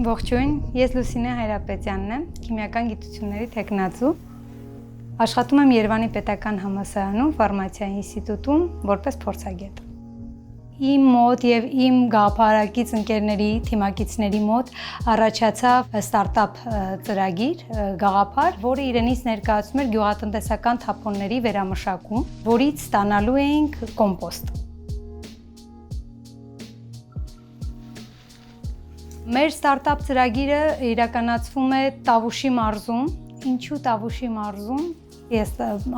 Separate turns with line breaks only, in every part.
Ողջույն, ես Լուսինե Հայրապետյանն եմ, քիմիական գիտությունների թեկնածու։ Աշխատում եմ Երևանի Պետական համալսարանում ֆարմացիայի ինստիտուտում որպես փորձագետ։ Իմ մոտ եւ իմ գաղափարակից ընկերների, թիմակիցների մոտ առաջացավ ստարտափ ծրագիր, գաղափար, որը իրենից ներկայացնում էր գյուղատնտեսական թափոնների վերամշակում, որից ստանալու էինք կոմպոստ։ Մեր ստարտափ ծրագիրը իրականացվում է Տավուշի մարզում։ Ինչու Տավուշի մարզում? Ես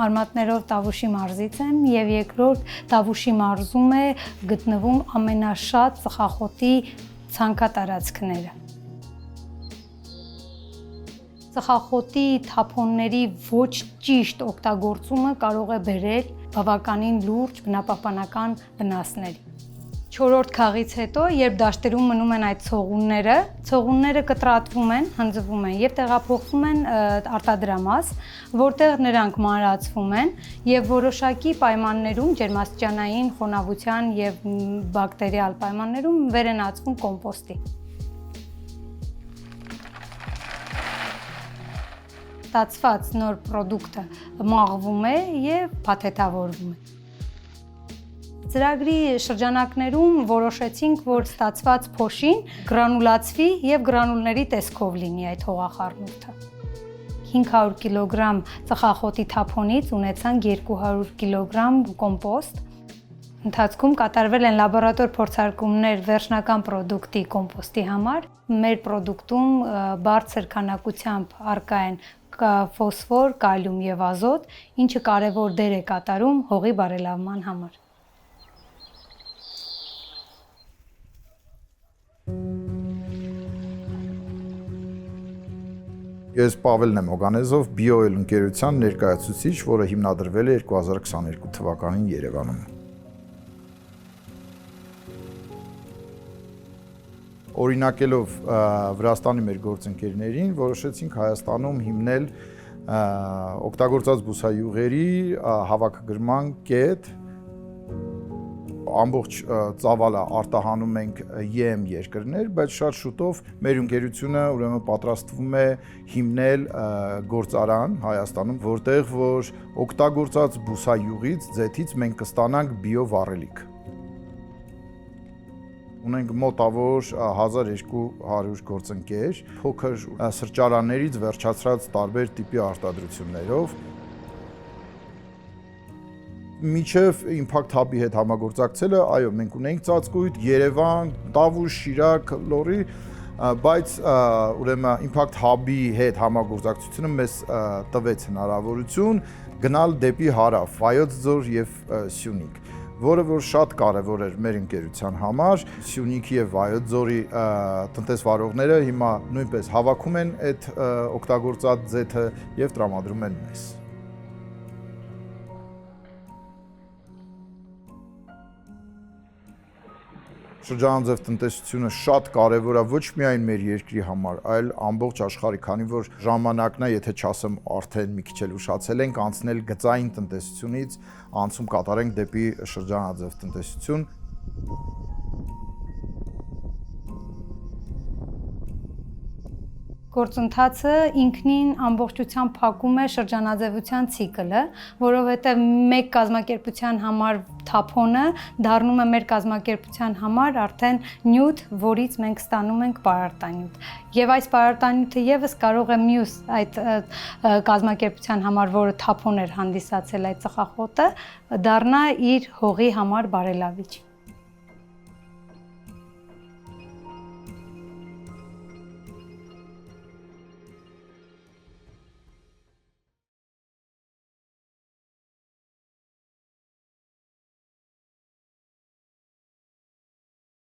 արմատներով Տավուշի մարզից եմ եւ երկրորդ Տավուշի մարզում է գտնվում ամենաշատ ծխախոտի ցանքատարածքները։ Ծխախոտի թափոնների ոչ ճիշտ օգտագործումը կարող է բերել բավականին լուրջ բնապահպանական վնասների։ 4-րդ խաղից հետո, երբ դաշտերում մնում են այդ ցողունները կտրատվում են, հնձվում են եւ տեղափոխվում են արտադրամաս, որտեղ նրանք մանրացվում են եւ որոշակի պայմաններում, ջերմաստիճանային խոնավության եւ բակտերիալ պայմաններում վերենացվում կոմպոստի։ Ստացված նոր պրոդուկտը մաղվում է եւ փաթեթավորվում է։ Ծրագրի շրջանակներում որոշեցինք, որ ստացված փոշին գրանուլացվի եւ գրանուլների տեսքով լինի այդ հողախառնուրդը։ 500 կիլոգրամ ծխախոտի թափոնից ունեցանք 200 կիլոգրամ կոմպոստ։ Ընթացքում կատարվել են լաբորատոր փորձարկումներ վերջնական պրոդուկտի կոմպոստի համար։ Մեր պրոդուկտում բարձր քանակությամբ առկա են ֆոսֆոր, կալիում եւ ազոտ, ինչը կարևոր դեր է կատարում հողի բարելավման համար։
Ես Պավելն եմ Հոգանեզով, BioOil ընկերության ներկայացուցիչ, որը հիմնադրվել է 2022 թվականին Երևանում։ Օրինակելով Վրաստանի մեր գործընկերներին, որոշեցինք Հայաստանում հիմնել օգտագործած բուսայուղերի հավաքագրման կետ, ամբողջ ծավալը արտահանում ենք EM երկրներ, բայց շատ շուտով մեր ընկերությունը ուրեմն պատրաստվում է հիմնել գործարան Հայաստանում, որտեղ որ օգտագործած բուսայուղից, ձեթից մենք կստանանք բիո վառելիք։ Ունենք մոտավոր 1200 գործընկեր, փոքր սրճարաններից վերջացրած տարբեր տիպի արտադրություններով։ Միջև Impact Hub-ի հետ համագործակցելը, այո, մենք ունենք ծածկույթ Երևան, Տավուշ, Շիրակ, Լոռի, բայց ուրեմն Impact Hub-ի հետ համագործակցությունը մեզ տվեց հնարավորություն գնալ դեպի հարավ, Վայոց ձոր եւ Սյունիք, որը որ շատ կարևոր էր մեր ընկերության համար։ Սյունիքի եւ Վայոց ձորի տնտեսվարողները հիմա նույնպես հավաքում են այդ օգտագործած ձեթը եւ տրամադրում են մեզ։ Շրջանաձև տնտեսությունը շատ կարևոր է ոչ միայն մեր երկրի համար, այլ ամբողջ աշխարհի, քանի որ ժամանակն է, եթե չասեմ արդեն մի քիչ էլ ուշացել ենք, անցնել գծային տնտեսությունից, անցում կատարենք դեպի շրջանաձև տնտեսություն։
Գործընթացը ինքնին ամբողջությամբ փակում է շրջանաձևության ցիկլը, որովհետև մեկ կազմակերպության համար թափոնը դառնում է մեր կազմակերպության համար արդեն նյութ, որից մենք ստանում ենք պարարտանյութ։ Եվ այս պարարտանյութը եւս կարող է մյուս այդ կազմակերպության համար, որը թափոն էր հանդիսացել այդ ծխախոտը, դառնա իր հողի համար բարելավիչ։